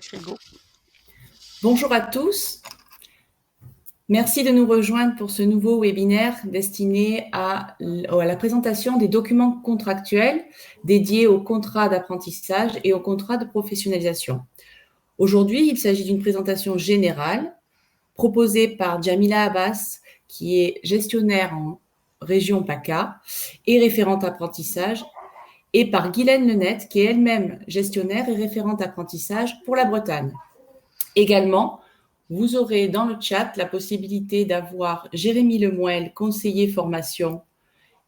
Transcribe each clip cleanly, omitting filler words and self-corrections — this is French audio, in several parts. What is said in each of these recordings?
Frigo. Bonjour à tous. Merci de nous rejoindre pour ce nouveau webinaire destiné à la présentation des documents contractuels dédiés au contrat d'apprentissage et au contrat de professionnalisation. Aujourd'hui, il s'agit d'une présentation générale proposée par Jamila Abbas, qui est gestionnaire en région PACA et référente apprentissage, et par Guylaine Lenette, qui est elle-même gestionnaire et référente apprentissage pour la Bretagne. Également, vous aurez dans le chat la possibilité d'avoir Jérémy Lemoelle, conseiller formation,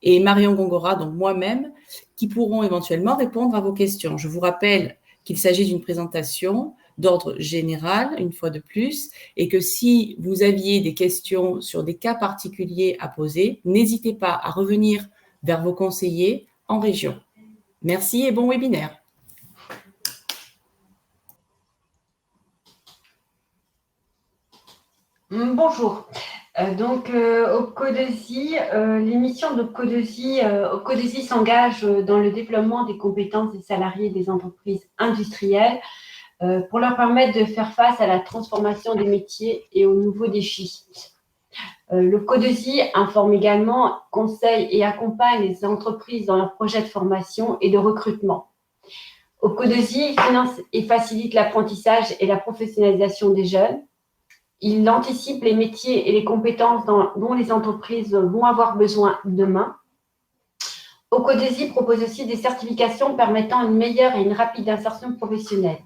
et Marion Gongora, donc moi-même, qui pourront éventuellement répondre à vos questions. Je vous rappelle qu'il s'agit d'une présentation d'ordre général, une fois de plus, et que si vous aviez des questions sur des cas particuliers à poser, n'hésitez pas à revenir vers vos conseillers en région. Merci et bon webinaire. Bonjour. Opcodesie, l'émission d'Opcodesie, Opcodesie s'engage dans le déploiement des compétences des salariés des entreprises industrielles pour leur permettre de faire face à la transformation des métiers et aux nouveaux défis. L'Opcodesie informe également, conseille et accompagne les entreprises dans leurs projets de formation et de recrutement. Opcodesie finance et facilite l'apprentissage et la professionnalisation des jeunes. Il anticipe les métiers et les compétences dont les entreprises vont avoir besoin demain. Opcodesie propose aussi des certifications permettant une meilleure et une rapide insertion professionnelle.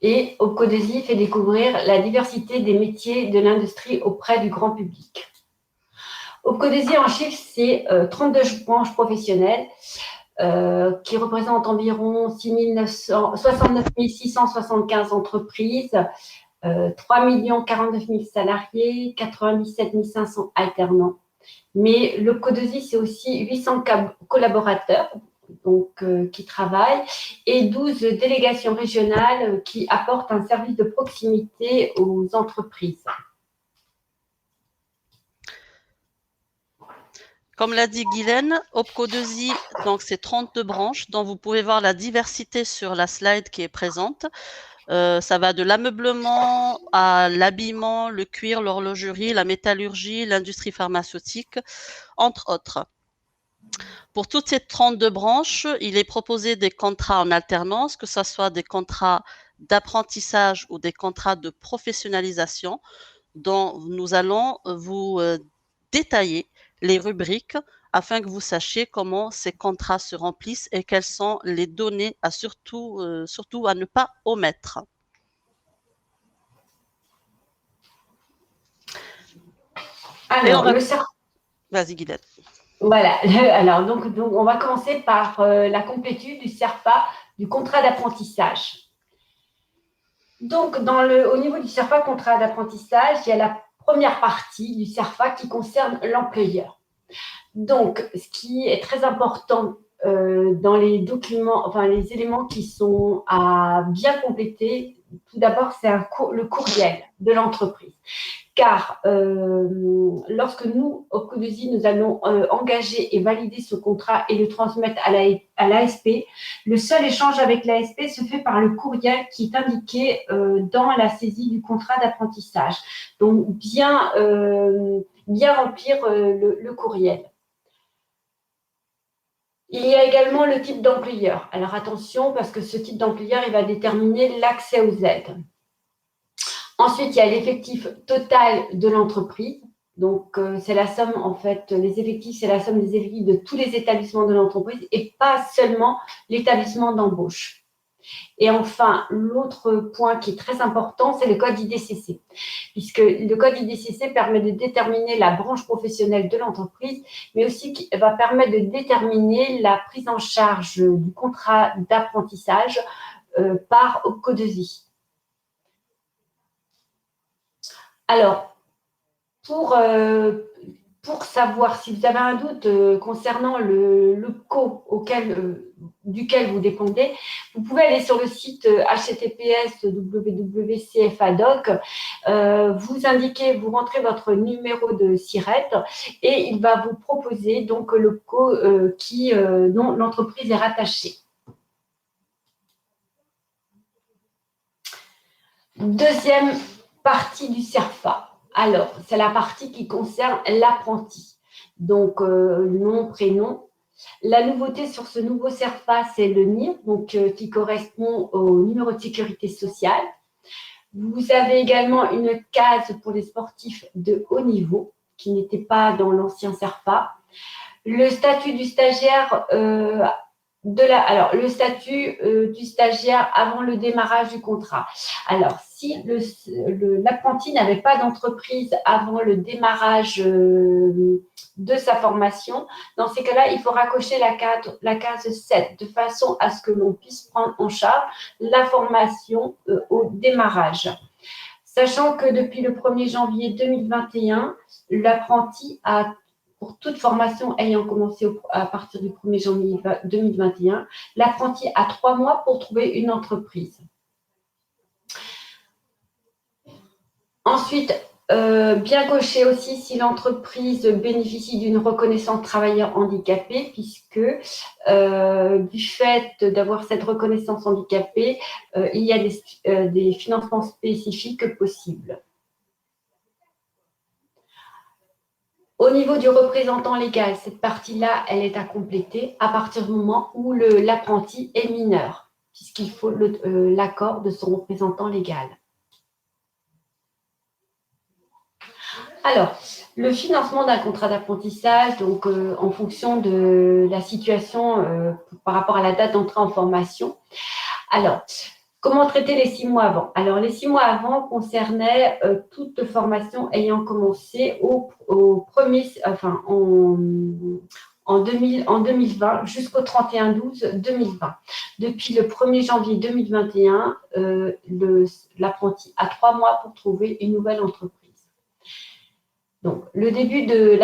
Et Opcodesie fait découvrir la diversité des métiers de l'industrie auprès du grand public. Opcodesie en chiffres, c'est 32 branches professionnelles qui représentent environ 69 675 entreprises, 3 49 000 salariés, 97 500 alternants. Mais l'Opcodesie, c'est aussi 800 collaborateurs qui travaillent et 12 délégations régionales qui apportent un service de proximité aux entreprises. Comme l'a dit Guylaine, Opcodesie, donc c'est 32 branches dont vous pouvez voir la diversité sur la slide qui est présente. Ça va de l'ameublement à l'habillement, le cuir, l'horlogerie, la métallurgie, l'industrie pharmaceutique, entre autres. Pour toutes ces 32 branches, il est proposé des contrats en alternance, que ce soit des contrats d'apprentissage ou des contrats de professionnalisation, dont nous allons vous détailler les rubriques afin que vous sachiez comment ces contrats se remplissent et quelles sont les données à surtout à ne pas omettre. Alors, Vas-y, Guilette. Voilà. Alors, donc, on va commencer par la complétude du CERFA, du contrat d'apprentissage. Donc, au niveau du CERFA, contrat d'apprentissage, il y a la première partie du CERFA qui concerne l'employeur. Donc, ce qui est très important dans les documents, enfin les éléments qui sont à bien compléter, tout d'abord, c'est le courriel de l'entreprise. Car lorsque nous, Opcodesie, nous allons engager et valider ce contrat et le transmettre à l'ASP, le seul échange avec l'ASP se fait par le courriel qui est indiqué dans la saisie du contrat d'apprentissage. Donc, bien remplir le courriel. Il y a également le type d'employeur. Alors, attention, parce que ce type d'employeur, il va déterminer l'accès aux aides. Ensuite, il y a l'effectif total de l'entreprise. Donc, c'est la somme, en fait, les effectifs, c'est la somme des effectifs de tous les établissements de l'entreprise et pas seulement l'établissement d'embauche. Et enfin, l'autre point qui est très important, c'est le code IDCC, puisque le code IDCC permet de déterminer la branche professionnelle de l'entreprise, mais aussi qui va permettre de déterminer la prise en charge du contrat d'apprentissage par Opcodesie. Alors, pour savoir si vous avez un doute concernant le co duquel vous dépendez, vous pouvez aller sur le site https://www.cfadoc, vous rentrez votre numéro de SIRET et il va vous proposer donc le co dont l'entreprise est rattachée. Deuxième partie du CERFA. Alors, c'est la partie qui concerne l'apprenti. Donc, nom, prénom. La nouveauté sur ce nouveau CERFA, c'est le NIR, donc, qui correspond au numéro de sécurité sociale. Vous avez également une case pour les sportifs de haut niveau, qui n'était pas dans l'ancien CERFA. Le statut du stagiaire le statut du stagiaire avant le démarrage du contrat. Alors, si l'apprenti n'avait pas d'entreprise avant le démarrage de sa formation, dans ces cas-là, il faudra cocher la case 7 de façon à ce que l'on puisse prendre en charge la formation au démarrage. Sachant que depuis le 1er janvier 2021, l'apprenti a pour toute formation ayant commencé à partir du 1er janvier 2021, l'apprenti a 3 mois pour trouver une entreprise. Ensuite, bien cocher aussi si l'entreprise bénéficie d'une reconnaissance travailleur handicapé, puisque du fait d'avoir cette reconnaissance handicapée, il y a des financements spécifiques possibles. Au niveau du représentant légal, cette partie-là, elle est à compléter à partir du moment où l'apprenti est mineur, puisqu'il faut l'accord de son représentant légal. Alors, le financement d'un contrat d'apprentissage, donc en fonction de la situation par rapport à la date d'entrée en formation. Alors, comment traiter les 6 mois avant? Alors, les 6 mois avant concernaient toute formation ayant commencé en 2020 jusqu'au 31/12/2020. Depuis le 1er janvier 2021, l'apprenti a 3 mois pour trouver une nouvelle entreprise. Donc, la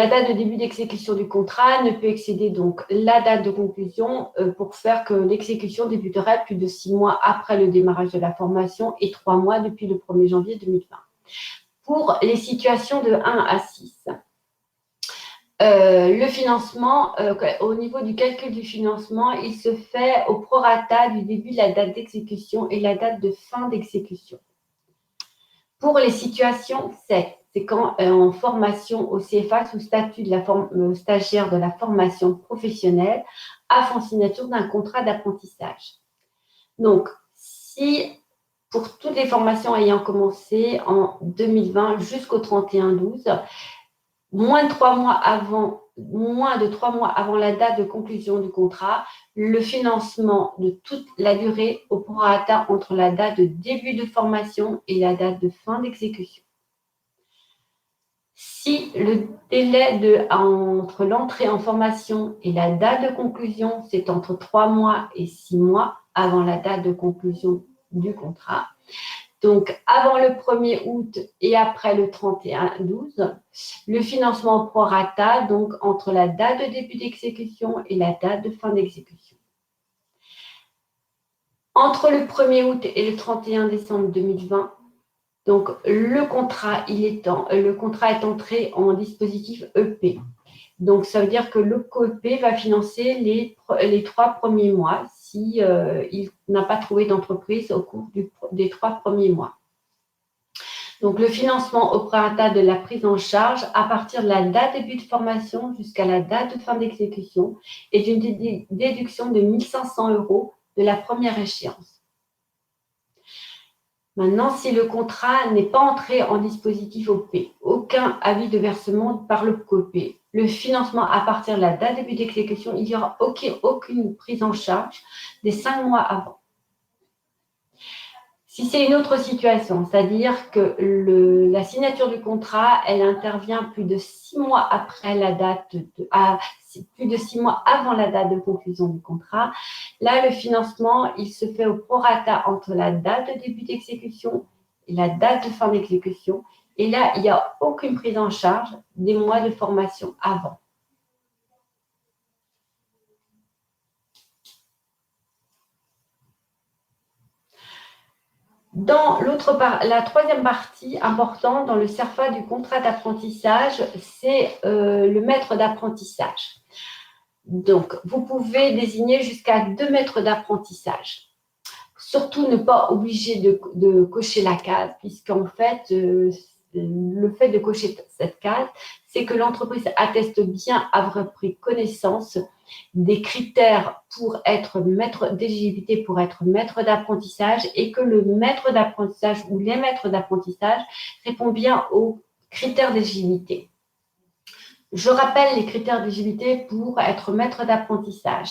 date de début d'exécution du contrat ne peut excéder donc la date de conclusion pour faire que l'exécution débuterait plus de 6 mois après le démarrage de la formation et 3 mois depuis le 1er janvier 2020. Pour les situations de 1 à 6, le financement, au niveau du calcul du financement, il se fait au prorata du début de la date d'exécution et la date de fin d'exécution. Pour les situations 7, c'est quand en formation au CFA sous statut de stagiaire de la formation professionnelle avant signature d'un contrat d'apprentissage. Donc, si pour toutes les formations ayant commencé en 2020 jusqu'au 31/12, moins de 3 mois avant la date de conclusion du contrat, le financement de toute la durée au prorata entre la date de début de formation et la date de fin d'exécution. Si le délai entre l'entrée en formation et la date de conclusion, c'est entre 3 mois et 6 mois avant la date de conclusion du contrat, donc avant le 1er août et après le 31/12, le financement prorata, donc entre la date de début d'exécution et la date de fin d'exécution. Entre le 1er août et le 31 décembre 2020, donc le contrat est entré en dispositif EP. Donc ça veut dire que le COEP va financer les 3 premiers mois si il n'a pas trouvé d'entreprise au cours des 3 premiers mois. Donc le financement au prorata de la prise en charge à partir de la date de début de formation jusqu'à la date de fin d'exécution est une déduction de 1 500 € de la première échéance. Maintenant, si le contrat n'est pas entré en dispositif OP, aucun avis de versement par le COP, le financement à partir de la date de début d'exécution, il n'y aura aucune prise en charge des 5 mois avant. Si c'est une autre situation, c'est-à-dire que la signature du contrat, elle intervient plus de 6 mois après la date, plus de 6 mois avant la date de conclusion du contrat, là, le financement, il se fait au prorata entre la date de début d'exécution et la date de fin d'exécution. Et là, il n'y a aucune prise en charge des mois de formation avant. Dans la troisième partie importante dans le CERFA du contrat d'apprentissage, c'est le maître d'apprentissage. Donc, vous pouvez désigner jusqu'à 2 maîtres d'apprentissage. Surtout ne pas obliger de cocher la case, puisqu'en fait, le fait de cocher cette case, c'est que l'entreprise atteste bien avoir pris connaissance des critères pour être maître d'éligibilité, pour être maître d'apprentissage, et que le maître d'apprentissage ou les maîtres d'apprentissage répondent bien aux critères d'éligibilité. Je rappelle les critères d'éligibilité pour être maître d'apprentissage.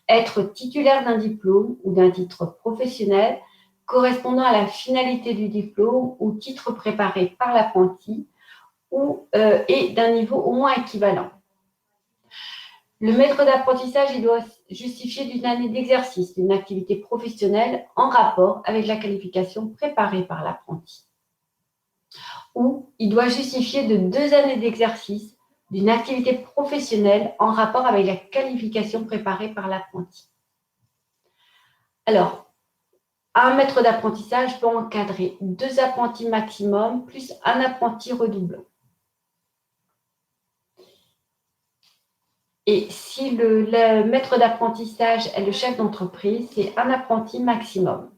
Être titulaire d'un diplôme ou d'un titre professionnel correspondant à la finalité du diplôme ou titre préparé par l'apprenti et d'un niveau au moins équivalent. Le maître d'apprentissage, il doit justifier d'une année d'exercice, d'une activité professionnelle en rapport avec la qualification préparée par l'apprenti. Ou il doit justifier de 2 années d'exercice d'une activité professionnelle en rapport avec la qualification préparée par l'apprenti. Alors, un maître d'apprentissage peut encadrer 2 apprentis maximum plus un apprenti redoublant. Et si le maître d'apprentissage est le chef d'entreprise, c'est un apprenti maximum.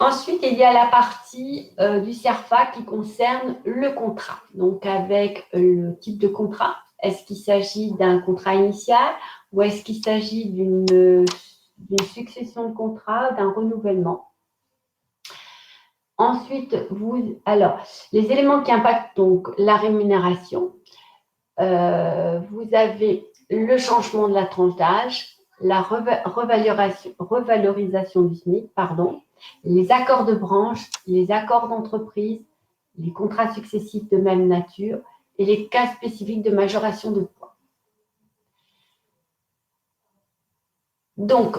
Ensuite, il y a la partie du CERFA qui concerne le contrat. Donc, avec le type de contrat, est-ce qu'il s'agit d'un contrat initial ou est-ce qu'il s'agit d'une succession de contrats, d'un renouvellement? Ensuite, les éléments qui impactent donc la rémunération, vous avez le changement de la tranche d'âge, la revalorisation du SMIC, les accords de branche, les accords d'entreprise, les contrats successifs de même nature et les cas spécifiques de majoration de points. Donc,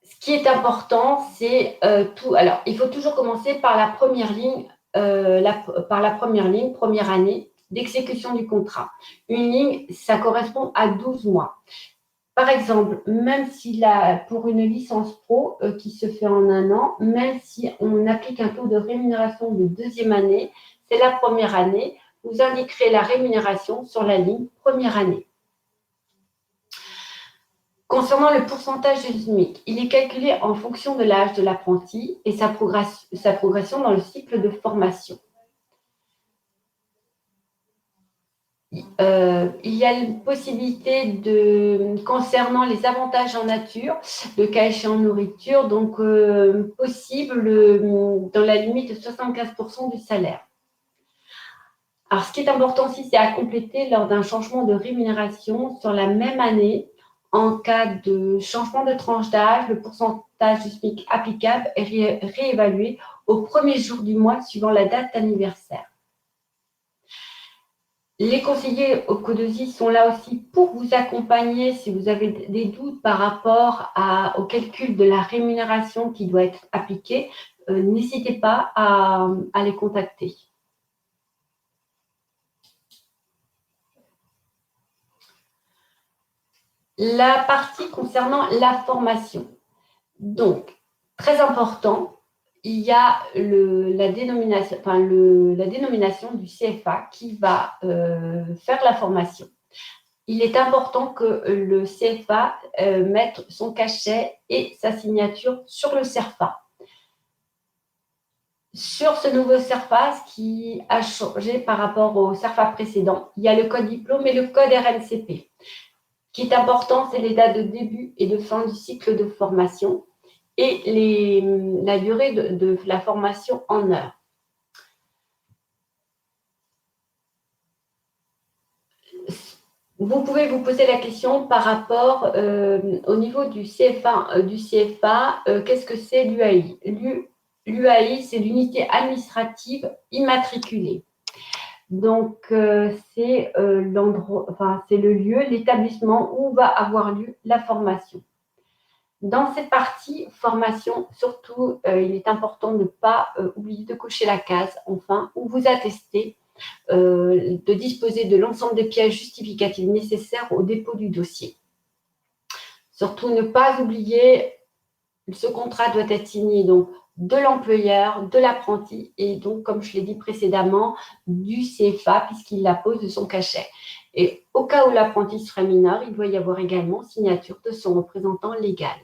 ce qui est important, c'est tout. Alors, il faut toujours commencer par la première ligne, première année d'exécution du contrat. Une ligne, ça correspond à 12 mois. Par exemple, même si pour une licence pro qui se fait en 1 an, même si on applique un taux de rémunération de 2e année, c'est la première année, vous indiquerez la rémunération sur la ligne première année. Concernant le pourcentage du SMIC, il est calculé en fonction de l'âge de l'apprenti et sa progression dans le cycle de formation. Il y a une possibilité concernant les avantages en nature, le cas échéant nourriture, donc possible dans la limite de 75% du salaire. Alors, ce qui est important aussi, c'est à compléter lors d'un changement de rémunération sur la même année. En cas de changement de tranche d'âge, le pourcentage du SMIC applicable est réévalué au premier jour du mois suivant la date d'anniversaire. Les conseillers au CODESI sont là aussi pour vous accompagner si vous avez des doutes par rapport au calcul de la rémunération qui doit être appliquée. N'hésitez pas à les contacter. La partie concernant la formation. Donc, très important, il y a la dénomination du CFA qui va faire la formation. Il est important que le CFA mette son cachet et sa signature sur le CERFA. Sur ce nouveau CERFA, ce qui a changé par rapport au CERFA précédent, il y a le code diplôme et le code RNCP. Ce qui est important, c'est les dates de début et de fin du cycle de formation et la durée de la formation en heures. Vous pouvez vous poser la question par rapport au niveau du CFA. Qu'est-ce que c'est l'UAI? L'UAI, c'est l'unité administrative immatriculée. Donc, c'est le lieu, l'établissement où va avoir lieu la formation. Dans cette partie formation, surtout, il est important de ne pas oublier de cocher la case, enfin, où vous attestez de disposer de l'ensemble des pièces justificatives nécessaires au dépôt du dossier. Surtout, ne pas oublier ce contrat doit être signé donc de l'employeur, de l'apprenti et donc, comme je l'ai dit précédemment, du CFA puisqu'il la pose de son cachet. Et au cas où l'apprenti serait mineur, il doit y avoir également signature de son représentant légal.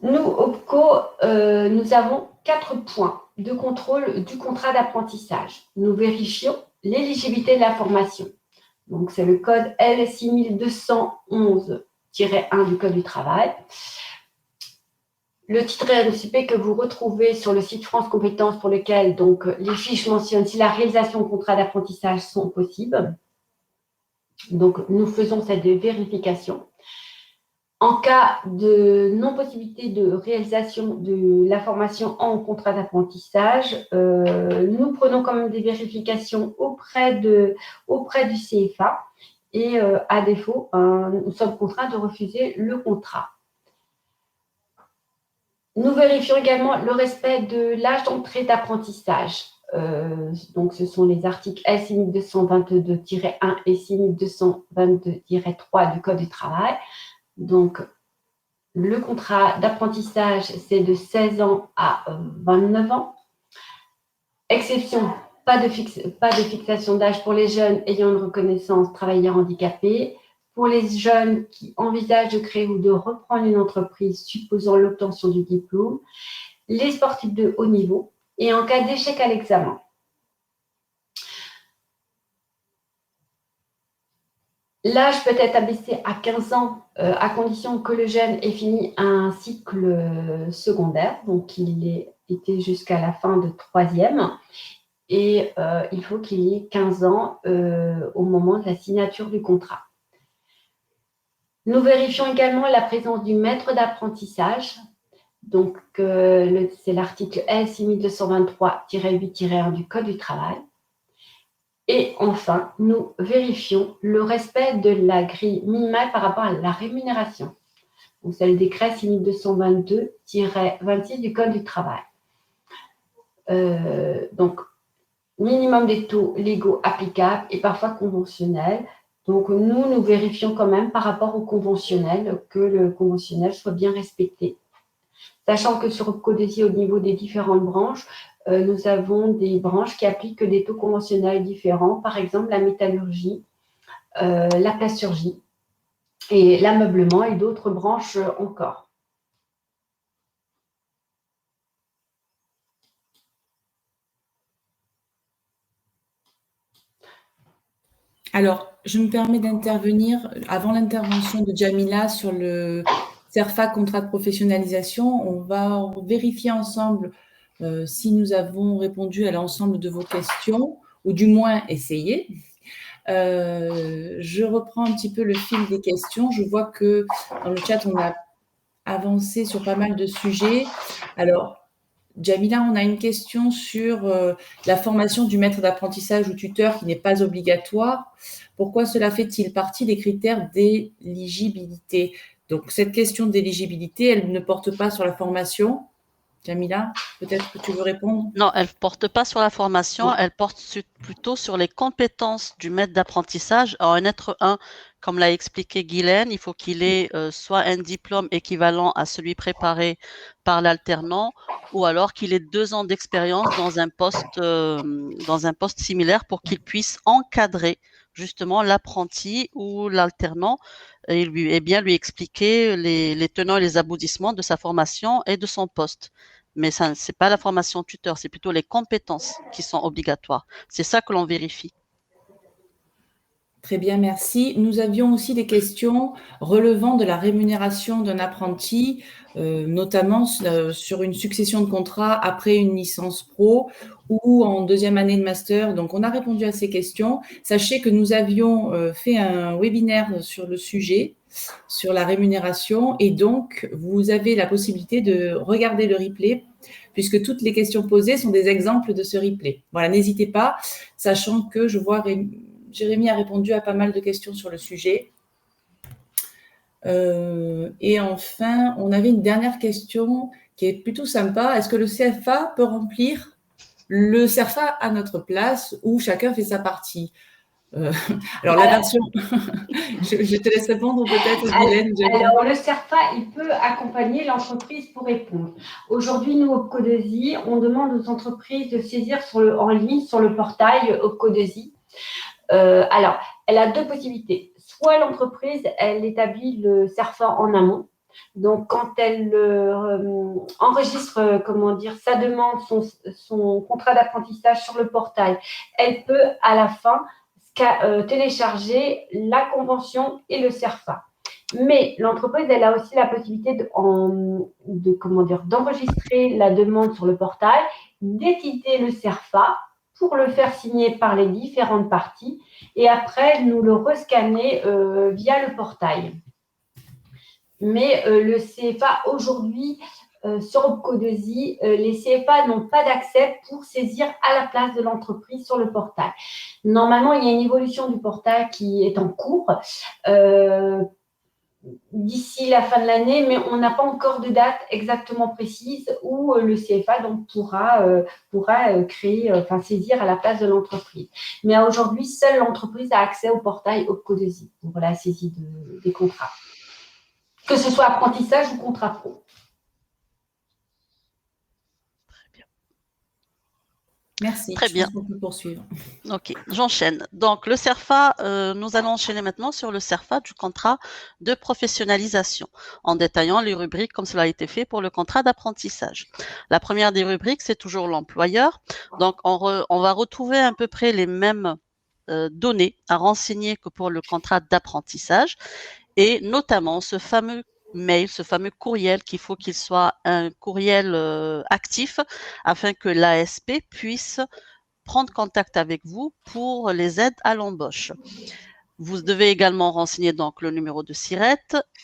Nous, OPCO, nous avons 4 points de contrôle du contrat d'apprentissage. Nous vérifions l'éligibilité de la formation. Donc, c'est le code L6211-1 du Code du travail. Le titre RNCP que vous retrouvez sur le site France Compétences pour lequel donc, les fiches mentionnent si la réalisation de contrats d'apprentissage sont possibles. Donc, nous faisons cette vérification. En cas de non-possibilité de réalisation de la formation en contrat d'apprentissage, nous prenons quand même des vérifications auprès du CFA et à défaut, nous sommes contraints de refuser le contrat. Nous vérifions également le respect de l'âge d'entrée d'apprentissage. Donc, ce sont les articles L6222-1 et 6222-3 du Code du travail. Donc, le contrat d'apprentissage, c'est de 16 ans à 29 ans. Exception, pas de fixation d'âge pour les jeunes ayant une reconnaissance travailleur handicapé. Pour les jeunes qui envisagent de créer ou de reprendre une entreprise supposant l'obtention du diplôme, les sportifs de haut niveau et en cas d'échec à l'examen. L'âge peut être abaissé à 15 ans à condition que le jeune ait fini un cycle secondaire, donc il ait été jusqu'à la fin de 3e, et il faut qu'il y ait 15 ans au moment de la signature du contrat. Nous vérifions également la présence du maître d'apprentissage, donc c'est l'article L6223-8-1 du Code du travail. Et enfin, nous vérifions le respect de la grille minimale par rapport à la rémunération. Donc, c'est le décret 6222-26 du Code du travail. Donc, minimum des taux légaux applicables et parfois conventionnels. Donc, nous vérifions quand même par rapport au conventionnel que le conventionnel soit bien respecté. Sachant que sur OPCO2I, au niveau des différentes branches, nous avons des branches qui appliquent des taux conventionnels différents, par exemple la métallurgie, la plasturgie et l'ameublement et d'autres branches encore. Alors, je me permets d'intervenir avant l'intervention de Jamila sur le CERFA contrat de professionnalisation. On va vérifier ensemble si nous avons répondu à l'ensemble de vos questions, ou du moins essayer. Je reprends un petit peu le fil des questions. Je vois que dans le chat, on a avancé sur pas mal de sujets. Alors, Jamila, on a une question sur la formation du maître d'apprentissage ou tuteur qui n'est pas obligatoire. Pourquoi cela fait-il partie des critères d'éligibilité? Donc, cette question d'éligibilité, elle ne porte pas sur la formation. Jamila, peut-être que tu veux répondre? Non, elle ne porte pas sur la formation, elle porte plutôt sur les compétences du maître d'apprentissage. Alors, un être 1, comme l'a expliqué Guylaine, il faut qu'il ait soit un diplôme équivalent à celui préparé par l'alternant, ou alors qu'il ait 2 ans d'expérience dans un poste similaire pour qu'il puisse encadrer justement l'apprenti ou l'alternant et bien lui expliquer les tenants et les aboutissements de sa formation et de son poste. Mais ce n'est pas la formation tuteur, c'est plutôt les compétences qui sont obligatoires. C'est ça que l'on vérifie. Très bien, merci. Nous avions aussi des questions relevant de la rémunération d'un apprenti, notamment sur une succession de contrats après une licence pro ou en 2e année de master. Donc, on a répondu à ces questions. Sachez que nous avions fait un webinaire sur le sujet, sur la rémunération, et donc, vous avez la possibilité de regarder le replay puisque toutes les questions posées sont des exemples de ce replay. Voilà, n'hésitez pas, sachant que je vois Jérémy a répondu à pas mal de questions sur le sujet. Et enfin, on avait une dernière question qui est plutôt sympa. Est-ce que le CFA peut remplir le CERFA à notre place ou chacun fait sa partie? Alors, la version, je te laisse répondre peut-être, Guylaine. Alors, le CERFA, il peut accompagner l'entreprise pour répondre. Aujourd'hui, nous, Opco2i, on demande aux entreprises de saisir en ligne sur le portail Opco2i. Alors, elle a deux possibilités. Soit l'entreprise, elle établit le CERFA en amont. Donc, quand elle enregistre, sa demande, son contrat d'apprentissage sur le portail, elle peut à la fin télécharger la convention et le CERFA. Mais l'entreprise, elle a aussi la possibilité d'enregistrer la demande sur le portail, d'éditer le CERFA pour le faire signer par les différentes parties et après nous le rescanner via le portail. Mais le CFA aujourd'hui, sur Opco2i, les CFA n'ont pas d'accès pour saisir à la place de l'entreprise sur le portail. Normalement, il y a une évolution du portail qui est en cours d'ici la fin de l'année, mais on n'a pas encore de date exactement précise où le CFA donc, pourra saisir à la place de l'entreprise. Mais aujourd'hui, seule l'entreprise a accès au portail Opco2i pour la saisie des contrats. Que ce soit apprentissage ou contrat pro. Très bien. Merci. Très bien. On peut poursuivre. Ok, j'enchaîne. Donc, le CERFA, nous allons enchaîner maintenant sur le CERFA du contrat de professionnalisation, en détaillant les rubriques comme cela a été fait pour le contrat d'apprentissage. La première des rubriques, c'est toujours l'employeur. Donc, on va retrouver à peu près les mêmes données à renseigner que pour le contrat d'apprentissage, et notamment ce fameux mail, ce fameux courriel qu'il faut qu'il soit un courriel actif afin que l'ASP puisse prendre contact avec vous pour les aides à l'embauche. Vous devez également renseigner donc le numéro de SIRET,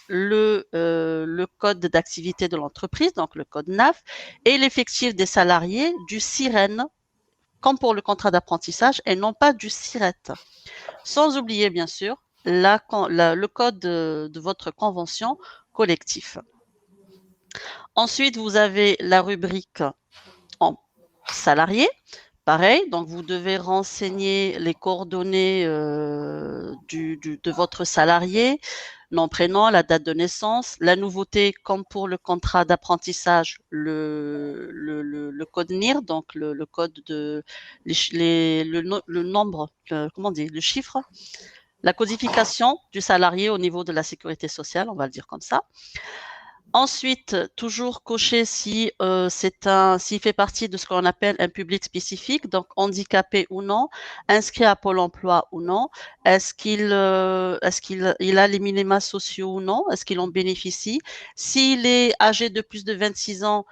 le code d'activité de l'entreprise, donc le code NAF, et l'effectif des salariés du SIREN, comme pour le contrat d'apprentissage, et non pas du SIRET. Sans oublier, bien sûr, le code de votre convention collective. Ensuite, vous avez la rubrique en salarié. Pareil, donc vous devez renseigner les coordonnées de votre salarié, nom, prénom, la date de naissance, la nouveauté comme pour le contrat d'apprentissage, le code NIR, donc le code de le nombre, le chiffre, la codification du salarié au niveau de la sécurité sociale, on va le dire comme ça. Ensuite, toujours cocher si s'il fait partie de ce qu'on appelle un public spécifique, donc handicapé ou non, inscrit à Pôle emploi ou non, est-ce qu'il a les minima sociaux ou non, est-ce qu'il en bénéficie, s'il est âgé de plus de 26 ans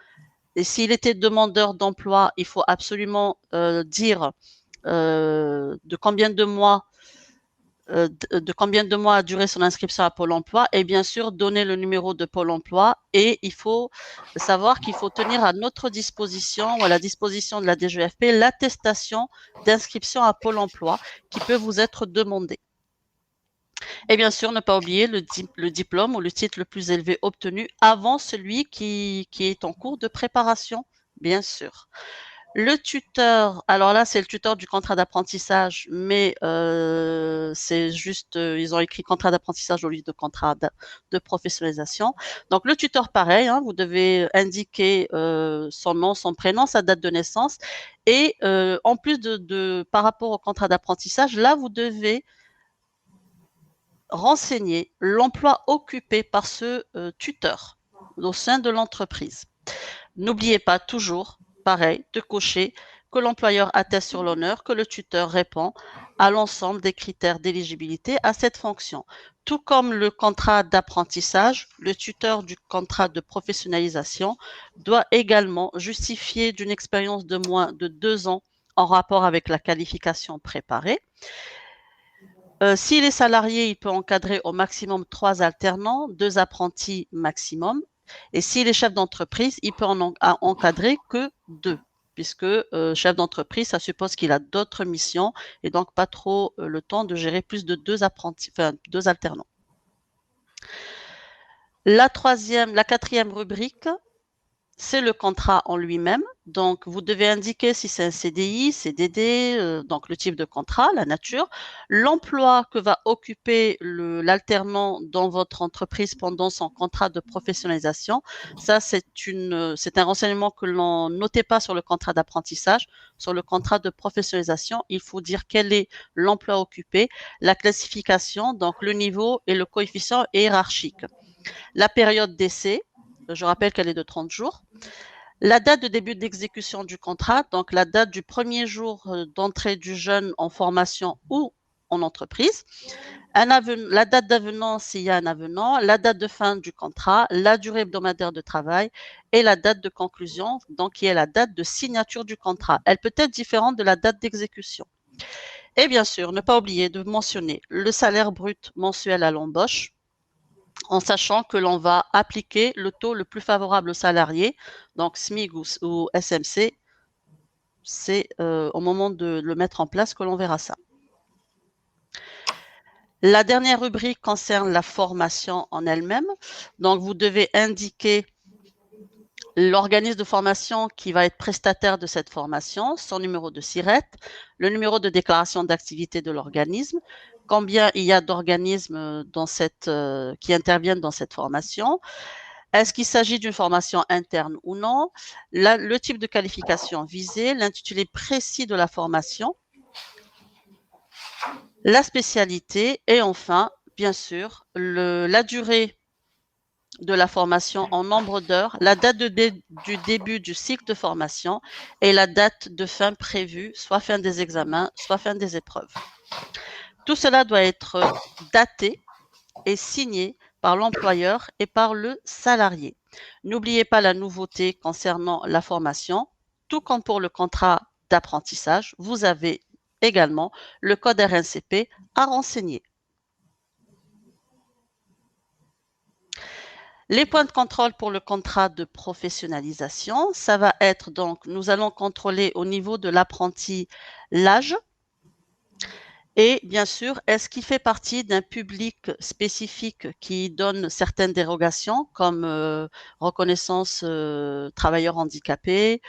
et s'il était demandeur d'emploi, il faut absolument dire de combien de mois a duré son inscription à Pôle emploi et bien sûr donner le numéro de Pôle emploi, et il faut savoir qu'il faut tenir à notre disposition ou à la disposition de la DGFP l'attestation d'inscription à Pôle emploi qui peut vous être demandée. Et bien sûr, ne pas oublier le diplôme ou le titre le plus élevé obtenu avant celui qui est en cours de préparation, bien sûr. Le tuteur, alors là, c'est le tuteur du contrat d'apprentissage, mais c'est juste, ils ont écrit contrat d'apprentissage au lieu de contrat de professionnalisation. Donc, le tuteur, pareil, hein, vous devez indiquer son nom, son prénom, sa date de naissance. Et en plus par rapport au contrat d'apprentissage, là, vous devez renseigner l'emploi occupé par ce tuteur au sein de l'entreprise. N'oubliez pas toujours, pareil, de cocher que l'employeur atteste sur l'honneur que le tuteur répond à l'ensemble des critères d'éligibilité à cette fonction. Tout comme le contrat d'apprentissage, le tuteur du contrat de professionnalisation doit également justifier d'une expérience de moins de 2 ans en rapport avec la qualification préparée. S'il est salarié, il peut encadrer au maximum 3 alternants, 2 apprentis maximum. Et s'il est chef d'entreprise, il peut en encadrer que 2, puisque chef d'entreprise, ça suppose qu'il a d'autres missions et donc pas trop le temps de gérer plus de 2 alternants. La quatrième rubrique, c'est le contrat en lui-même. Donc, vous devez indiquer si c'est un CDI, CDD, donc le type de contrat, la nature, l'emploi que va occuper l'alternant dans votre entreprise pendant son contrat de professionnalisation. Ça, c'est un renseignement que l'on notait pas sur le contrat d'apprentissage. Sur le contrat de professionnalisation, il faut dire quel est l'emploi occupé, la classification, donc le niveau et le coefficient hiérarchique. La période d'essai, je rappelle qu'elle est de 30 jours. La date de début d'exécution du contrat, donc la date du premier jour d'entrée du jeune en formation ou en entreprise, la date d'avenant s'il y a un avenant, la date de fin du contrat, la durée hebdomadaire de travail et la date de conclusion, donc qui est la date de signature du contrat. Elle peut être différente de la date d'exécution. Et bien sûr, ne pas oublier de mentionner le salaire brut mensuel à l'embauche, en sachant que l'on va appliquer le taux le plus favorable aux salariés, donc SMIC ou SMC, c'est au moment de le mettre en place que l'on verra ça. La dernière rubrique concerne la formation en elle-même. Donc, vous devez indiquer l'organisme de formation qui va être prestataire de cette formation, son numéro de SIRET, le numéro de déclaration d'activité de l'organisme, combien il y a d'organismes qui interviennent dans cette formation. Est-ce qu'il s'agit d'une formation interne ou non? Le type de qualification visée, l'intitulé précis de la formation, la spécialité et enfin, bien sûr, la durée de la formation en nombre d'heures, la date du début du cycle de formation et la date de fin prévue, soit fin des examens, soit fin des épreuves. Tout cela doit être daté et signé par l'employeur et par le salarié. N'oubliez pas la nouveauté concernant la formation, tout comme pour le contrat d'apprentissage, vous avez également le code RNCP à renseigner. Les points de contrôle pour le contrat de professionnalisation, ça va être donc, nous allons contrôler au niveau de l'apprenti l'âge et bien sûr, est-ce qu'il fait partie d'un public spécifique qui donne certaines dérogations comme reconnaissance travailleurs handicapés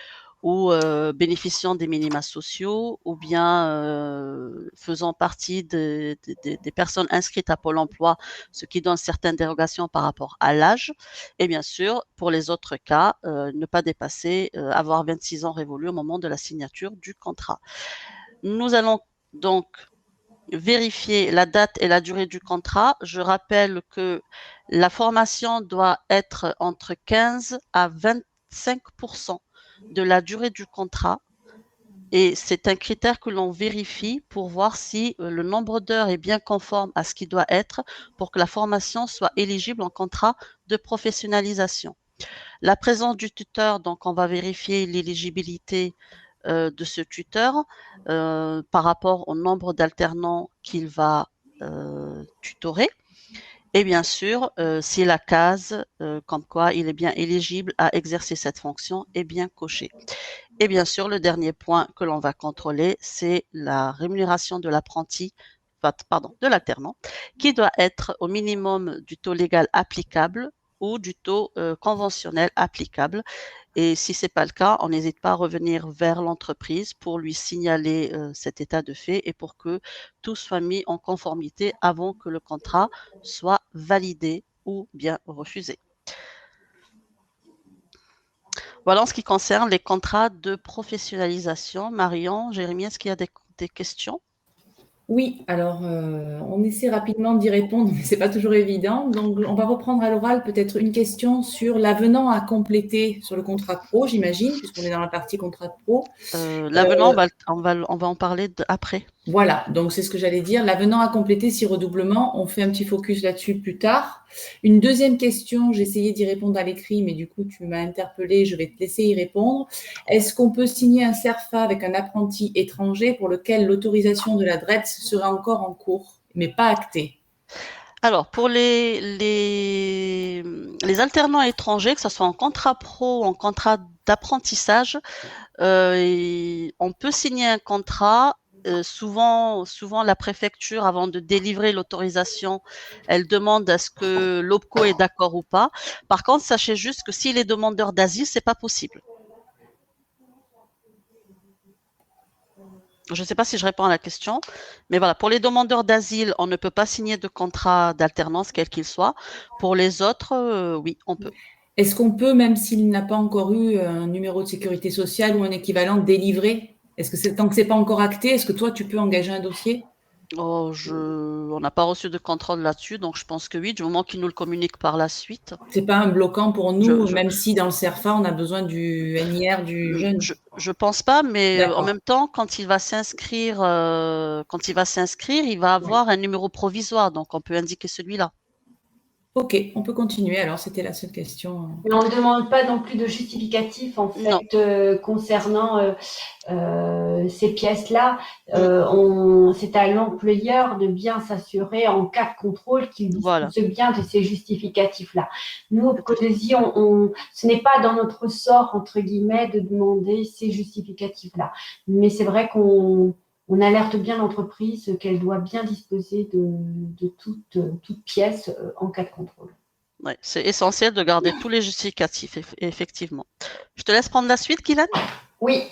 ou bénéficiant des minima sociaux ou bien faisant partie des personnes inscrites à Pôle emploi, ce qui donne certaines dérogations par rapport à l'âge. Et bien sûr, pour les autres cas, ne pas dépasser, avoir 26 ans révolus au moment de la signature du contrat. Nous allons donc vérifier la date et la durée du contrat. Je rappelle que la formation doit être entre 15 à 25% de la durée du contrat et c'est un critère que l'on vérifie pour voir si le nombre d'heures est bien conforme à ce qui doit être pour que la formation soit éligible en contrat de professionnalisation. La présence du tuteur, donc on va vérifier l'éligibilité de ce tuteur par rapport au nombre d'alternants qu'il va tutorer. Et bien sûr, si la case comme quoi il est bien éligible à exercer cette fonction est bien cochée. Et bien sûr, le dernier point que l'on va contrôler, c'est la rémunération de de l'alternant, qui doit être au minimum du taux légal applicable ou du taux conventionnel applicable. Et si ce n'est pas le cas, on n'hésite pas à revenir vers l'entreprise pour lui signaler cet état de fait et pour que tout soit mis en conformité avant que le contrat soit validé ou bien refusé. Voilà en ce qui concerne les contrats de professionnalisation. Marion, Jérémy, est-ce qu'il y a des questions? Oui, alors on essaie rapidement d'y répondre, mais ce n'est pas toujours évident. Donc, on va reprendre à l'oral peut-être une question sur l'avenant à compléter sur le contrat pro, j'imagine, puisqu'on est dans la partie contrat pro. L'avenant, on va en parler après. Voilà, donc c'est ce que j'allais dire. L'avenant à compléter, si redoublement, on fait un petit focus là-dessus plus tard. Une deuxième question, j'ai essayé d'y répondre à l'écrit, mais du coup, tu m'as interpellé, je vais te laisser y répondre. Est-ce qu'on peut signer un CERFA avec un apprenti étranger pour lequel l'autorisation de la DRETS serait encore en cours, mais pas actée? Alors, pour les alternants étrangers, que ce soit en contrat pro ou en contrat d'apprentissage, on peut signer un contrat. Souvent, la préfecture, avant de délivrer l'autorisation, elle demande à ce que l'OPCO est d'accord ou pas. Par contre, sachez juste que s'il est demandeur d'asile, c'est pas possible. Je ne sais pas si je réponds à la question, mais voilà, pour les demandeurs d'asile, on ne peut pas signer de contrat d'alternance, quel qu'il soit. Pour les autres, oui, on peut. Est-ce qu'on peut, même s'il n'a pas encore eu un numéro de sécurité sociale ou un équivalent délivré, est-ce que tant que c'est pas encore acté, est-ce que toi, tu peux engager un dossier? Oh, on n'a pas reçu de contrôle là-dessus, donc je pense que oui, du moment qu'ils nous le communiquent par la suite. C'est pas un bloquant pour Je, nous, je, même si dans le CERFA, on a besoin du NIR du jeune. je pense pas, mais en D'accord. même temps, quand il va s'inscrire, il va Oui. avoir un numéro provisoire, donc on peut indiquer celui-là. Ok, on peut continuer. Alors, c'était la seule question. Mais on ne demande pas non plus de justificatif en fait Non. concernant ces pièces-là. Mm. C'est à l'employeur de bien s'assurer en cas de contrôle qu'il Voilà. dispose bien de ces justificatifs-là. Nous, au Codesi, ce n'est pas dans notre sort, entre guillemets, de demander ces justificatifs-là. Mais c'est vrai qu'on alerte bien l'entreprise qu'elle doit bien disposer de toute pièce en cas de contrôle. Ouais, c'est essentiel de garder tous les justificatifs, effectivement. Je te laisse prendre la suite, Kylian. Oui.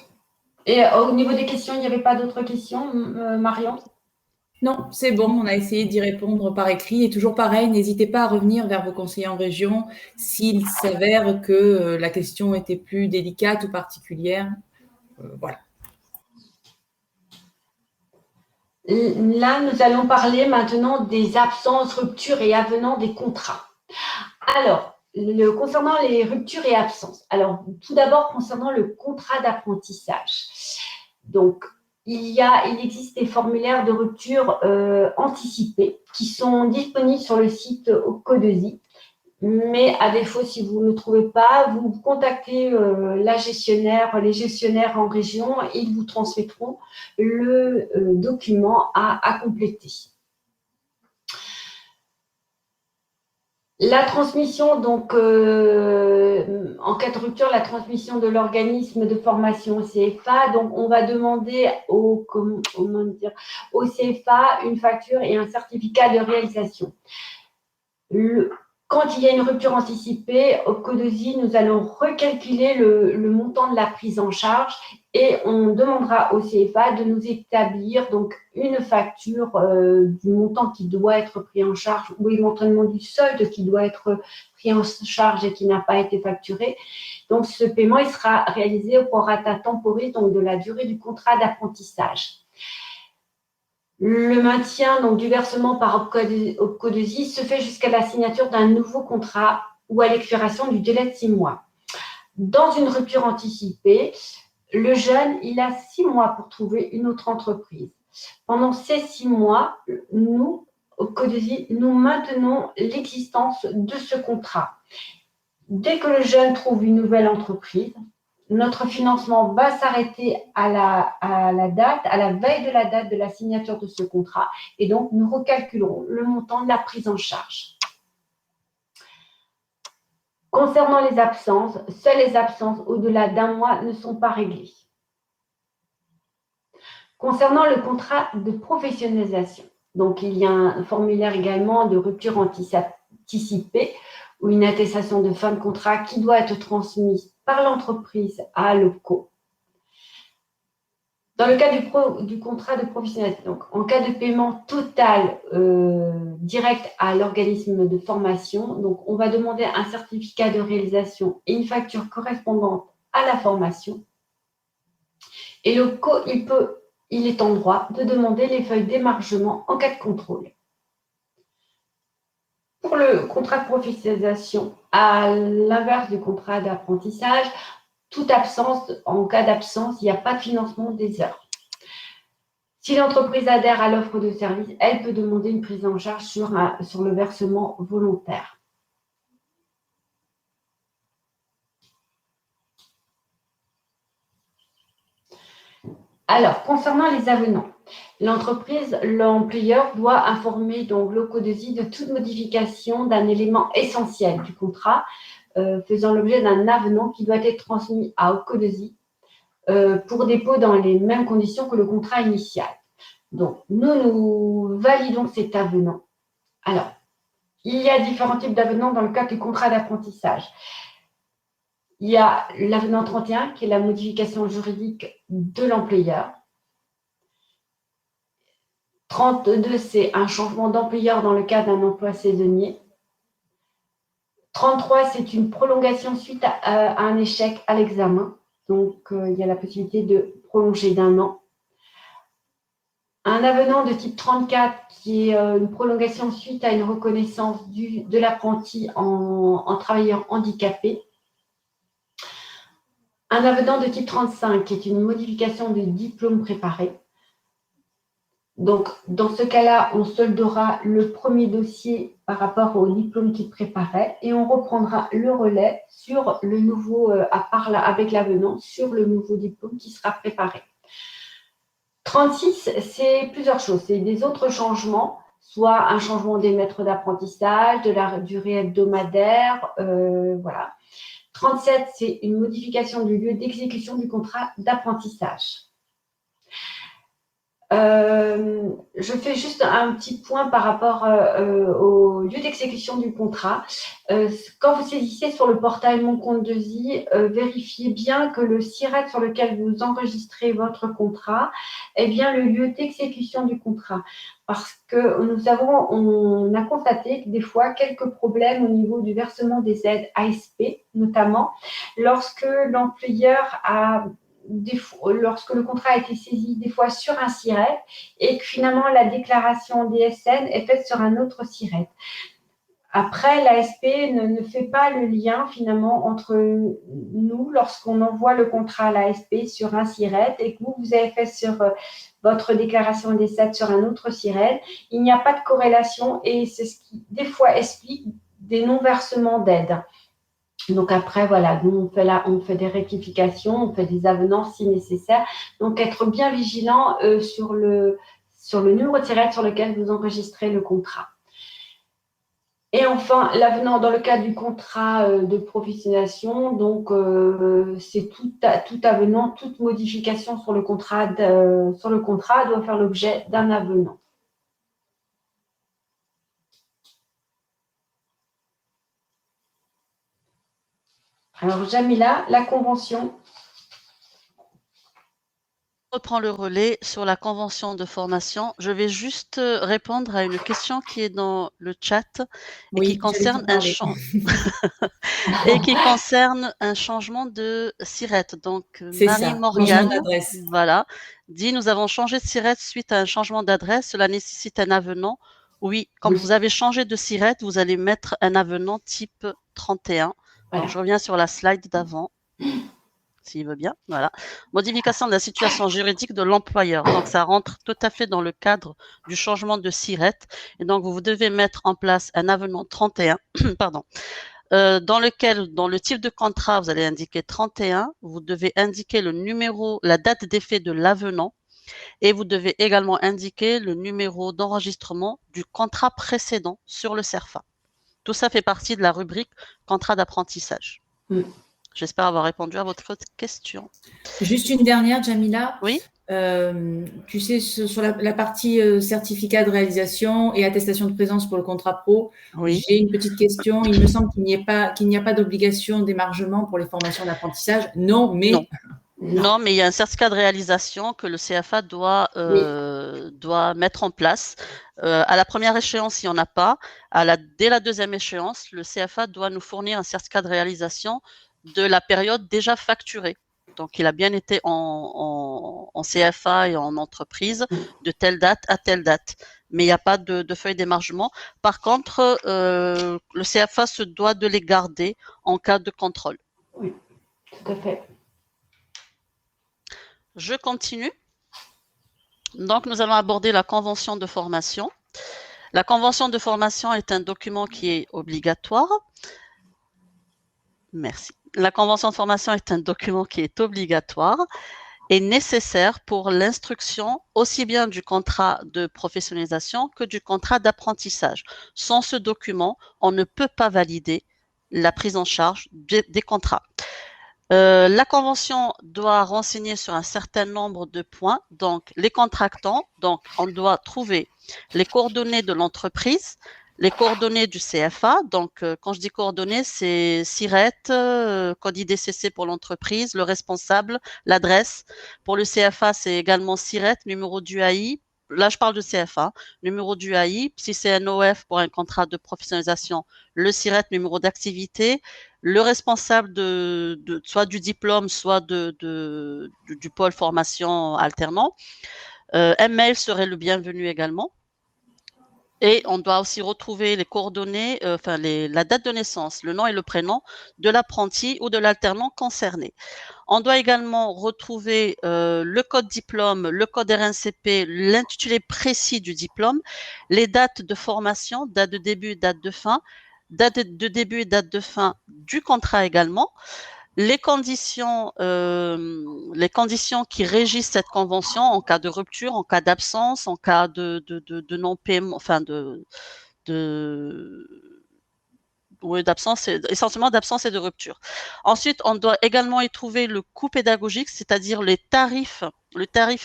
Et au niveau des questions, il n'y avait pas d'autres questions, Marion? Non, c'est bon, on a essayé d'y répondre par écrit. Et toujours pareil, n'hésitez pas à revenir vers vos conseillers en région s'il s'avère que la question était plus délicate ou particulière. Voilà. Là, nous allons parler maintenant des absences, ruptures et avenants des contrats. Alors, concernant les ruptures et absences, alors tout d'abord concernant le contrat d'apprentissage. Donc, il existe des formulaires de rupture anticipés qui sont disponibles sur le site Codesi. Mais à défaut, si vous ne trouvez pas, vous contactez les gestionnaires en région, et ils vous transmettront le document à compléter. La transmission, donc, en cas de rupture, la transmission de l'organisme de formation CFA, donc on va demander au CFA une facture et un certificat de réalisation. Quand il y a une rupture anticipée, au Codesi, nous allons recalculer le montant de la prise en charge et on demandera au CFA de nous établir donc une facture du montant qui doit être pris en charge ou éventuellement du solde qui doit être pris en charge et qui n'a pas été facturé. Donc, ce paiement, il sera réalisé au prorata temporis, donc de la durée du contrat d'apprentissage. Le maintien donc, du versement par Codesi se fait jusqu'à la signature d'un nouveau contrat ou à l'expiration du délai de 6 mois. Dans une rupture anticipée, le jeune, il a 6 mois pour trouver une autre entreprise. Pendant ces 6 mois, nous, au Codesi, nous maintenons l'existence de ce contrat. Dès que le jeune trouve une nouvelle entreprise, notre financement va s'arrêter à la veille de la date de la signature de ce contrat, et donc nous recalculerons le montant de la prise en charge. Concernant les absences, seules les absences au-delà d'un mois ne sont pas réglées. Concernant le contrat de professionnalisation, donc il y a un formulaire également de rupture anticipée ou une attestation de fin de contrat qui doit être transmise par l'entreprise à l'OPCO. Dans le cas du contrat de professionnalisation, donc en cas de paiement total direct à l'organisme de formation, donc on va demander un certificat de réalisation et une facture correspondante à la formation. Et l'OPCO, il est en droit de demander les feuilles d'émargement en cas de contrôle. Pour le contrat de professionnalisation, à l'inverse du contrat d'apprentissage, en cas d'absence, il n'y a pas de financement des heures. Si l'entreprise adhère à l'offre de service, elle peut demander une prise en charge sur le versement volontaire. Alors, concernant les avenants, l'employeur doit informer donc le Codesi de toute modification d'un élément essentiel du contrat faisant l'objet d'un avenant qui doit être transmis à Codesi pour dépôt dans les mêmes conditions que le contrat initial. Donc, nous validons cet avenant. Alors, il y a différents types d'avenants dans le cadre du contrat d'apprentissage. Il y a l'avenant 31, qui est la modification juridique de l'employeur. 32, c'est un changement d'employeur dans le cadre d'un emploi saisonnier. 33, c'est une prolongation suite à un échec à l'examen. Donc, il y a la possibilité de prolonger d'1 an. Un avenant de type 34, qui est une prolongation suite à une reconnaissance de l'apprenti en travailleur handicapé. Un avenant de type 35, qui est une modification de diplôme préparé. Donc, dans ce cas-là, on soldera le premier dossier par rapport au diplôme qu'il préparait et on reprendra le relais sur le nouveau, avec l'avenant, sur le nouveau diplôme qui sera préparé. 36, c'est plusieurs choses. C'est des autres changements, soit un changement des maîtres d'apprentissage, de la durée hebdomadaire, voilà. 37, c'est une modification du lieu d'exécution du contrat d'apprentissage. Je fais juste un petit point par rapport au lieu d'exécution du contrat. Quand vous saisissez sur le portail Mon compte 2i, vérifiez bien que le SIRET sur lequel vous enregistrez votre contrat est bien le lieu d'exécution du contrat. Parce que on a constaté que des fois quelques problèmes au niveau du versement des aides ASP, notamment lorsque l'employeur lorsque le contrat a été saisi des fois sur un SIRET et que finalement la déclaration DSN est faite sur un autre SIRET. Après, l'ASP ne fait pas le lien finalement entre nous lorsqu'on envoie le contrat à l'ASP sur un SIRET et que vous avez fait sur votre déclaration DSN sur un autre SIRET. Il n'y a pas de corrélation et c'est ce qui des fois explique des non-versements d'aide. Donc après, voilà, nous, on fait des rectifications, on fait des avenants si nécessaire. Donc, être bien vigilant sur le numéro de SIRET sur lequel vous enregistrez le contrat. Et enfin, l'avenant dans le cadre du contrat de professionnalisation, donc c'est tout avenant, toute modification sur le contrat doit faire l'objet d'un avenant. Alors, Jamila, la convention. Je reprends le relais sur la convention de formation. Je vais juste répondre à une question qui est dans le chat et qui concerne un changement de SIRET. Donc, Marie-Morgane, voilà, dit « Nous avons changé de SIRET suite à un changement d'adresse. Cela nécessite un avenant. » Oui, quand vous avez changé de SIRET, vous allez mettre un avenant type 31. Voilà. Donc, je reviens sur la slide d'avant, s'il veut bien. Voilà. Modification de la situation juridique de l'employeur. Donc, ça rentre tout à fait dans le cadre du changement de SIRET. Et donc, vous devez mettre en place un avenant 31, pardon, dans le type de contrat, vous allez indiquer 31. Vous devez indiquer le numéro, la date d'effet de l'avenant. Et vous devez également indiquer le numéro d'enregistrement du contrat précédent sur le CERFA. Tout ça fait partie de la rubrique contrat d'apprentissage. J'espère avoir répondu à votre question. Juste une dernière, Jamila. Oui. Tu sais, sur la partie certificat de réalisation et attestation de présence pour le contrat pro, oui. J'ai une petite question. Il me semble qu'il n'y a pas d'obligation d'émargement pour les formations d'apprentissage. Non, mais... Non, mais il y a un certificat de réalisation que le CFA doit mettre en place. À la première échéance, il n'y en a pas. Dès la deuxième échéance, le CFA doit nous fournir un certificat de réalisation de la période déjà facturée. Donc, il a bien été en CFA et en entreprise de telle date à telle date. Mais il n'y a pas de feuille d'émargement. Par contre, le CFA se doit de les garder en cas de contrôle. Oui, tout à fait. Je continue. Donc, nous allons aborder la convention de formation. La convention de formation est un document qui est obligatoire. Merci. La convention de formation est un document qui est obligatoire et nécessaire pour l'instruction aussi bien du contrat de professionnalisation que du contrat d'apprentissage. Sans ce document, on ne peut pas valider la prise en charge des contrats. La convention doit renseigner sur un certain nombre de points. Donc, les contractants, donc on doit trouver les coordonnées de l'entreprise, les coordonnées du CFA. Donc, quand je dis coordonnées, c'est SIRET, code IDCC pour l'entreprise, le responsable, l'adresse. Pour le CFA, c'est également SIRET, numéro du AI, là je parle de CFA, numéro du AI, si c'est un OF pour un contrat de professionnalisation, le SIRET, numéro d'activité, le responsable soit du diplôme, soit du pôle formation alternant. Un mail serait le bienvenu également. Et on doit aussi retrouver les coordonnées, la date de naissance, le nom et le prénom de l'apprenti ou de l'alternant concerné. On doit également retrouver le code diplôme, le code RNCP, l'intitulé précis du diplôme, les dates de formation, date de début, date de fin, date de début et date de fin du contrat également, les conditions qui régissent cette convention en cas de rupture, en cas d'absence, en cas de non-paiement, oui, d'absence, essentiellement d'absence et de rupture. Ensuite, on doit également y trouver le coût pédagogique, c'est-à-dire le tarif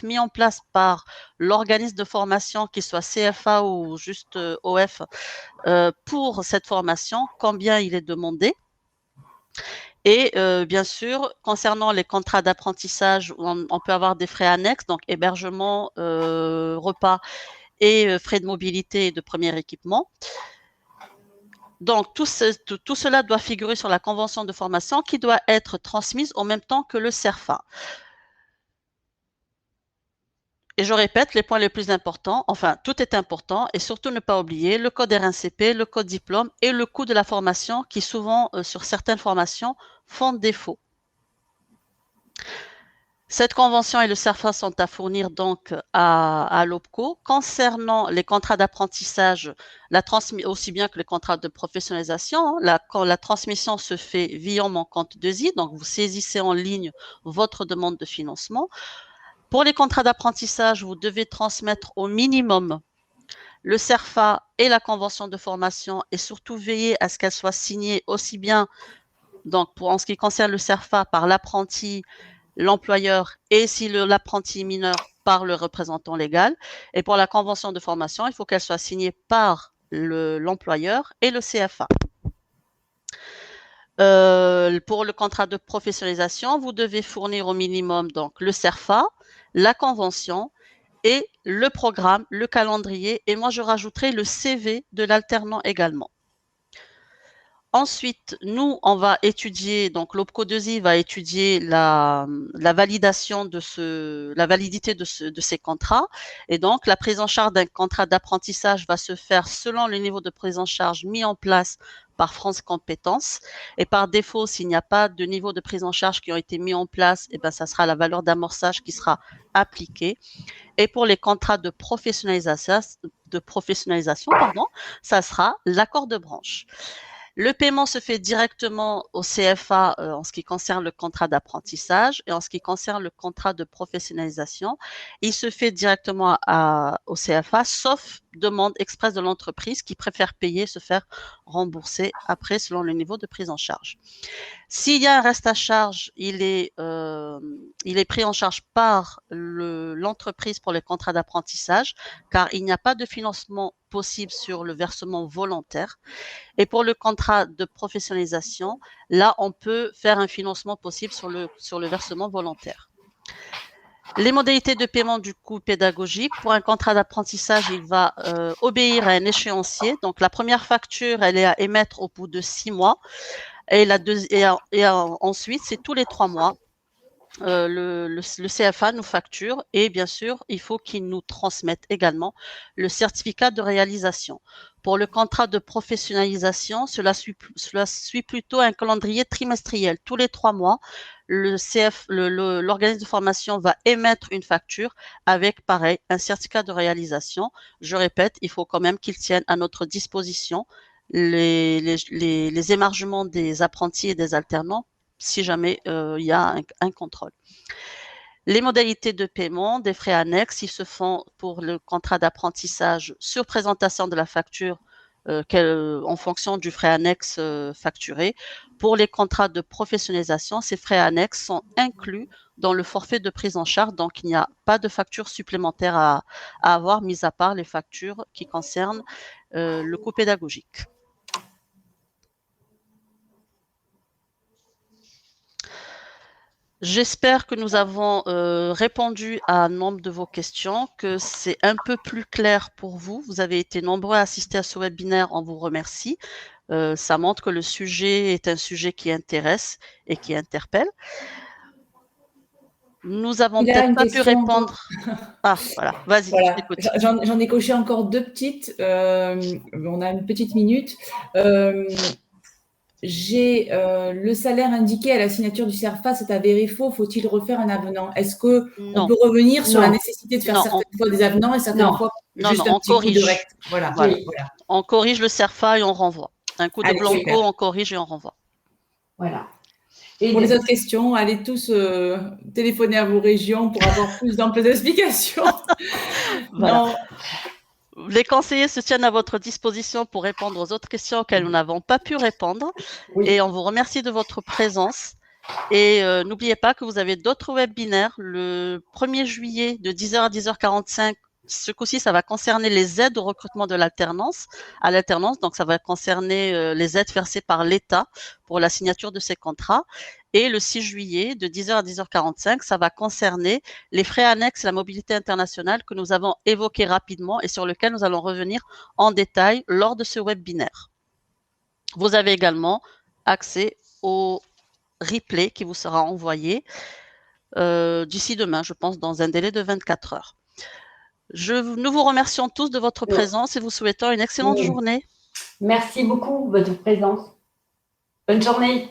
mis en place par l'organisme de formation, qu'il soit CFA ou juste OF, pour cette formation, combien il est demandé. Et bien sûr, concernant les contrats d'apprentissage, on peut avoir des frais annexes, donc hébergement, repas et frais de mobilité et de premier équipement. Donc, tout cela doit figurer sur la convention de formation qui doit être transmise en même temps que le CERFA. Et je répète, les points les plus importants, enfin, tout est important, et surtout ne pas oublier le code RNCP, le code diplôme et le coût de la formation qui souvent, sur certaines formations, font défaut. Cette convention et le CERFA sont à fournir donc à l'OPCO. Concernant les contrats d'apprentissage, aussi bien que les contrats de professionnalisation, la transmission se fait via mon compte 2i, donc vous saisissez en ligne votre demande de financement. Pour les contrats d'apprentissage, vous devez transmettre au minimum le CERFA et la convention de formation et surtout veiller à ce qu'elle soit signée aussi bien, donc en ce qui concerne le CERFA, par l'apprenti, l'employeur et si l'apprenti mineur par le représentant légal. Et pour la convention de formation, il faut qu'elle soit signée par l'employeur et le CFA. Pour le contrat de professionnalisation, vous devez fournir au minimum donc le CERFA, la convention et le programme, le calendrier. Et moi, je rajouterai le CV de l'alternant également. Ensuite, nous, on va étudier, donc l'OPCO 2i va étudier la validation la validité de ces contrats. Et donc, la prise en charge d'un contrat d'apprentissage va se faire selon le niveau de prise en charge mis en place par France Compétences. Et par défaut, s'il n'y a pas de niveau de prise en charge qui ont été mis en place, et ben, ça sera la valeur d'amorçage qui sera appliquée. Et pour les contrats de professionnalisation, ça sera l'accord de branche. Le paiement se fait directement au CFA en ce qui concerne le contrat d'apprentissage et en ce qui concerne le contrat de professionnalisation, il se fait directement au CFA, sauf demande expresse de l'entreprise qui préfère payer, se faire rembourser après selon le niveau de prise en charge. S'il y a un reste à charge, il est pris en charge par l'entreprise pour les contrats d'apprentissage, car il n'y a pas de financement possible sur le versement volontaire. Et pour le contrat de professionnalisation, là, on peut faire un financement possible sur le versement volontaire. Les modalités de paiement du coût pédagogique. Pour un contrat d'apprentissage, il va obéir à un échéancier. Donc, la première facture, elle est à émettre au bout de 6 mois. Et ensuite, c'est tous les 3 mois. Le CFA nous facture et bien sûr, il faut qu'il nous transmette également le certificat de réalisation. Pour le contrat de professionnalisation, cela suit plutôt un calendrier trimestriel. Tous les 3 mois, l'organisme de formation va émettre une facture avec, pareil, un certificat de réalisation. Je répète, il faut quand même qu'il tienne à notre disposition les émargements des apprentis et des alternants si jamais il y a un contrôle. Les modalités de paiement des frais annexes, ils se font pour le contrat d'apprentissage sur présentation de la facture en fonction du frais annexe facturé. Pour les contrats de professionnalisation, ces frais annexes sont inclus dans le forfait de prise en charge, donc il n'y a pas de facture supplémentaire à avoir, mis à part les factures qui concernent le coût pédagogique. J'espère que nous avons répondu à un nombre de vos questions, que c'est un peu plus clair pour vous. Vous avez été nombreux à assister à ce webinaire, on vous remercie. Ça montre que le sujet est un sujet qui intéresse et qui interpelle. Nous avons Il a peut-être une pas pu question encore. répondre. Ah, voilà, vas-y, je Voilà, t'écoute. j'en ai coché encore 2 petites. On a une petite minute. J'ai le salaire indiqué à la signature du CERFA, c'est avéré faux. Faut-il refaire un avenant? Est-ce qu'on Non, peut revenir sur la Non. nécessité de faire non, certaines fois des avenants et certaines Non. fois non, juste non, un on petit coup de corrige. rect? Voilà, Voilà. Oui. voilà. On corrige le CERFA et on renvoie. Un coup de Allez, blanco, super. on corrige et on renvoie. Voilà. Et Pour les autres questions, allez tous téléphoner à vos régions pour avoir plus d'amples explications. Voilà. Non. Les conseillers se tiennent à votre disposition pour répondre aux autres questions auxquelles nous n'avons pas pu répondre. Oui. Et on vous remercie de votre présence. Et n'oubliez pas que vous avez d'autres webinaires le 1er juillet de 10h à 10h45. Ce coup-ci, ça va concerner les aides au recrutement à l'alternance. Donc, ça va concerner les aides versées par l'État pour la signature de ces contrats. Et le 6 juillet, de 10h à 10h45, ça va concerner les frais annexes à la mobilité internationale que nous avons évoqués rapidement et sur lesquels nous allons revenir en détail lors de ce webinaire. Vous avez également accès au replay qui vous sera envoyé d'ici demain, je pense, dans un délai de 24 heures. Nous vous remercions tous de votre présence et vous souhaitons une excellente journée. Merci beaucoup de votre présence. Bonne journée.